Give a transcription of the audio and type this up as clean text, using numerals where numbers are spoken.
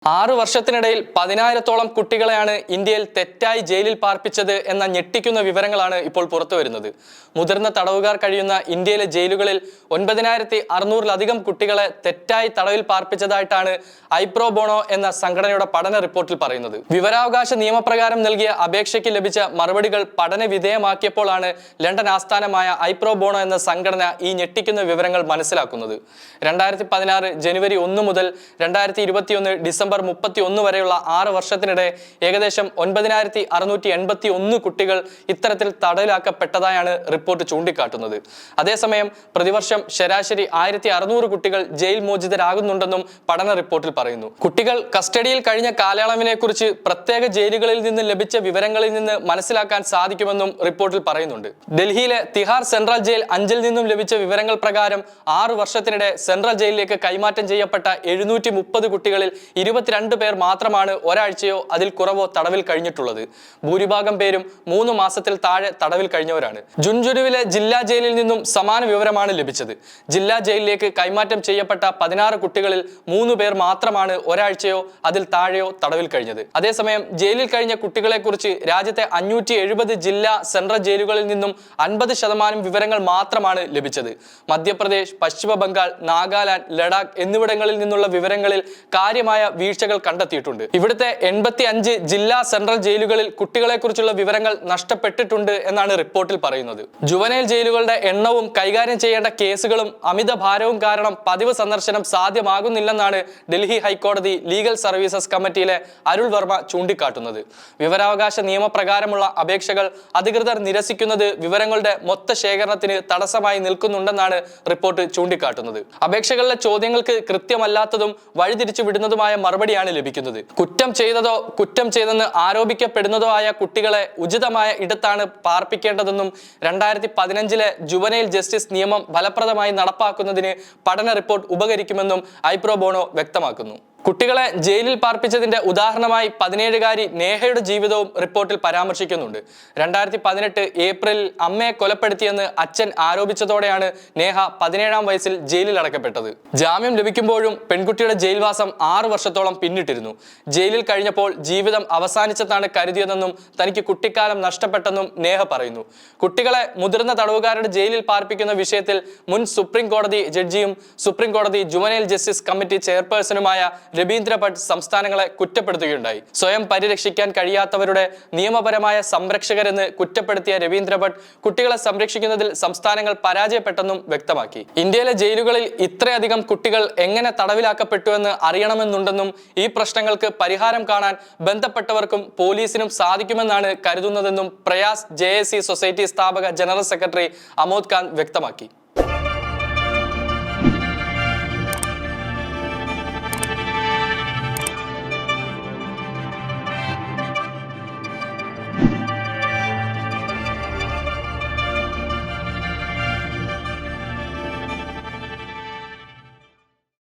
6 വർഷത്തിനിടയിൽ 10,000-ഓളം കുട്ടികളെയാണ് ഇന്ത്യയിൽ തെറ്റായി ജയിലിൽ പാർപ്പിച്ചത് എന്ന ഞെട്ടിക്കുന്ന വിവരങ്ങളാണ് ഇപ്പോൾ പുറത്തുവരുന്നത്. മുതിർന്ന തടവുകാർ കഴിയുന്ന ഇന്ത്യയിലെ ജയിലുകളിൽ 9,600-ലധികം കുട്ടികളെ തെറ്റായി തടവിൽ പാർപ്പിച്ചതായിട്ടാണ് ഐപ്രോ ബോണോ എന്ന സംഘടനയുടെ പഠന റിപ്പോർട്ടിൽ പറയുന്നത്. വിവരാവകാശ നിയമപ്രകാരം നൽകിയ അപേക്ഷയ്ക്ക് ലഭിച്ച മറുപടികൾ പഠന വിധേയമാക്കിയപ്പോഴാണ് ലണ്ടൻ ആസ്ഥാനമായ ഐപ്രോ ബോണോ എന്ന സംഘടന ഈ ഞെട്ടിക്കുന്ന വിവരങ്ങൾ മനസ്സിലാക്കുന്നത്. 2016 ജനുവരി 1 മുതൽ 2021 ഡിസംബർ 31 വരെയുള്ള 6 വർഷത്തിനിടെ ഏകദേശം 9,681 കുട്ടികൾ ഇത്തരത്തിൽ തടവിലാക്കപ്പെട്ടതായാണ് റിപ്പോർട്ട് ചൂണ്ടിക്കാട്ടുന്നത്. അതേസമയം പ്രതിവർഷം ശരാശരി 1,600 കുട്ടികൾ ജയിൽ മോചിതരാകുന്നുണ്ടെന്നും പഠന റിപ്പോർട്ടിൽ പറയുന്നു. കുട്ടികൾ കസ്റ്റഡിയിൽ കഴിഞ്ഞ കാലയളവിനെ കുറിച്ച് പ്രത്യേക ജയിലുകളിൽ നിന്ന് ലഭിച്ച വിവരങ്ങളിൽ നിന്ന് മനസ്സിലാക്കാൻ സാധിക്കുമെന്നും റിപ്പോർട്ടിൽ പറയുന്നുണ്ട്. ഡൽഹിയിലെ തിഹാർ സെൻട്രൽ ജയിൽ 5-ൽ നിന്നും ലഭിച്ച വിവരങ്ങൾ പ്രകാരം 6 വർഷത്തിനിടെ സെൻട്രൽ ജയിലിലേക്ക് കൈമാറ്റം ചെയ്യപ്പെട്ട 730 കുട്ടികളിൽ 22 പേർ മാത്രമാണ് ഒരാഴ്ചയോ അതിൽ കുറവോ തടവിൽ കഴിഞ്ഞിട്ടുള്ളത്. ഭൂരിഭാഗം പേരും 3 മാസത്തിൽ താഴെ തടവിൽ കഴിഞ്ഞവരാണ്. ജുൻജുനുവിലെ ജില്ലാ ജയിലിൽ നിന്നും സമാന വിവരമാണ് ലഭിച്ചത്. ജില്ലാ ജയിലിലേക്ക് കൈമാറ്റം ചെയ്യപ്പെട്ട 16 കുട്ടികളിൽ 3 പേർ മാത്രമാണ് ഒരാഴ്ചയോ അതിൽ താഴെയോ തടവിൽ കഴിഞ്ഞത്. അതേസമയം ജയിലിൽ കഴിഞ്ഞ കുട്ടികളെ കുറിച്ച് രാജ്യത്തെ 570 ജില്ലാ സെൻട്രൽ ജയിലുകളിൽ നിന്നും 50% വിവരങ്ങൾ മാത്രമാണ് ലഭിച്ചത്. മധ്യപ്രദേശ്, പശ്ചിമ ബംഗാൾ, നാഗാലാൻഡ്, ലഡാക്ക് എന്നിവിടങ്ങളിൽ നിന്നുള്ള വിവരങ്ങളിൽ കാര്യമായ വീഴ്ചകൾ കണ്ടെത്തിയിട്ടുണ്ട്. ഇവിടുത്തെ 85 ജില്ലാ സെൻട്രൽ ജയിലുകളിൽ കുട്ടികളെ കുറിച്ചുള്ള വിവരങ്ങൾ നഷ്ടപ്പെട്ടിട്ടുണ്ട് എന്നാണ് റിപ്പോർട്ടിൽ പറയുന്നത്. ജുവനൈൽ ജയിലുകളുടെ എണ്ണവും കൈകാര്യം ചെയ്യേണ്ട കേസുകളും അമിത ഭാരവും കാരണം പതിവ് സന്ദർശനം സാധ്യമാകുന്നില്ലെന്നാണ് ഡൽഹി ഹൈക്കോടതി ലീഗൽ സർവീസസ് കമ്മിറ്റിയിലെ അരുൾ വർമ്മ ചൂണ്ടിക്കാട്ടുന്നത്. വിവരാവകാശ നിയമപ്രകാരമുള്ള അപേക്ഷകൾ അധികൃതർ നിരസിക്കുന്നത് വിവരങ്ങളുടെ മൊത്ത ശേഖരണത്തിന് തടസ്സമായി നിൽക്കുന്നുണ്ടെന്നാണ് റിപ്പോർട്ട് ചൂണ്ടിക്കാട്ടുന്നത്. അപേക്ഷകളിലെ ചോദ്യങ്ങൾക്ക് കൃത്യമല്ലാത്തതും വഴിതിരിച്ചു വിടുന്നതുമായ മറുപടിയാണ് ലഭിക്കുന്നത്. കുറ്റം ചെയ്തതോ കുറ്റം ചെയ്തെന്ന് ആരോപിക്കപ്പെടുന്നതോ ആയ കുട്ടികളെ ഉചിതമായ ഇടത്താണ് പാർപ്പിക്കേണ്ടതെന്നും 2015-ലെ ജുവനൈൽ ജസ്റ്റിസ് നിയമം ഫലപ്രദമായി നടപ്പാക്കുന്നതിന് പഠന റിപ്പോർട്ട് ഉപകരിക്കുമെന്നും ഐപ്രോ ബോണോ വ്യക്തമാക്കുന്നു. കുട്ടികളെ ജയിലിൽ പാർപ്പിച്ചതിന്റെ ഉദാഹരണമായി 17-കാരി നേഹയുടെ ജീവിതവും റിപ്പോർട്ടിൽ പരാമർശിക്കുന്നുണ്ട്. 2018 ഏപ്രിലിൽ അമ്മയെ കൊലപ്പെടുത്തിയെന്ന് അച്ഛൻ ആരോപിച്ചതോടെയാണ് നേഹ 17-ാം വയസ്സിൽ ജയിലിൽ അടക്കപ്പെട്ടത്. ജാമ്യം ലഭിക്കുമ്പോഴും പെൺകുട്ടിയുടെ ജയിൽവാസം 6 വർഷത്തോളം പിന്നിട്ടിരുന്നു. ജയിലിൽ കഴിഞ്ഞപ്പോൾ ജീവിതം അവസാനിച്ചെന്നാണ് കരുതിയതെന്നും തനിക്ക് കുട്ടിക്കാലം നഷ്ടപ്പെട്ടെന്നും നേഹ പറയുന്നു. കുട്ടികളെ മുതിർന്ന തടവുകാരുടെ ജയിലിൽ പാർപ്പിക്കുന്ന വിഷയത്തിൽ മുൻ സുപ്രീം കോടതി ജഡ്ജിയും സുപ്രീം കോടതി ജുവനൈൽ ജസ്റ്റിസ് കമ്മിറ്റി ചെയർപേഴ്സണുമായ രവീന്ദ്ര ഭട്ട് സംസ്ഥാനങ്ങളെ കുറ്റപ്പെടുത്തുകയുണ്ടായി. സ്വയം പരിരക്ഷിക്കാൻ കഴിയാത്തവരുടെ നിയമപരമായ സംരക്ഷകരെന്ന് കുറ്റപ്പെടുത്തിയ രവീന്ദ്ര ഭട്ട് കുട്ടികളെ സംരക്ഷിക്കുന്നതിൽ സംസ്ഥാനങ്ങൾ പരാജയപ്പെട്ടെന്നും വ്യക്തമാക്കി. ഇന്ത്യയിലെ ജയിലുകളിൽ ഇത്രയധികം കുട്ടികൾ എങ്ങനെ തടവിലാക്കപ്പെട്ടുവെന്ന് അറിയണമെന്നുണ്ടെന്നും ഈ പ്രശ്നങ്ങൾക്ക് പരിഹാരം കാണാൻ ബന്ധപ്പെട്ടവർക്കും പോലീസിനും സാധിക്കുമെന്നാണ് കരുതുന്നതെന്നും പ്രയാസ് JAC സൊസൈറ്റി സ്ഥാപക ജനറൽ സെക്രട്ടറി അമോദ് കാന്ത് വ്യക്തമാക്കി.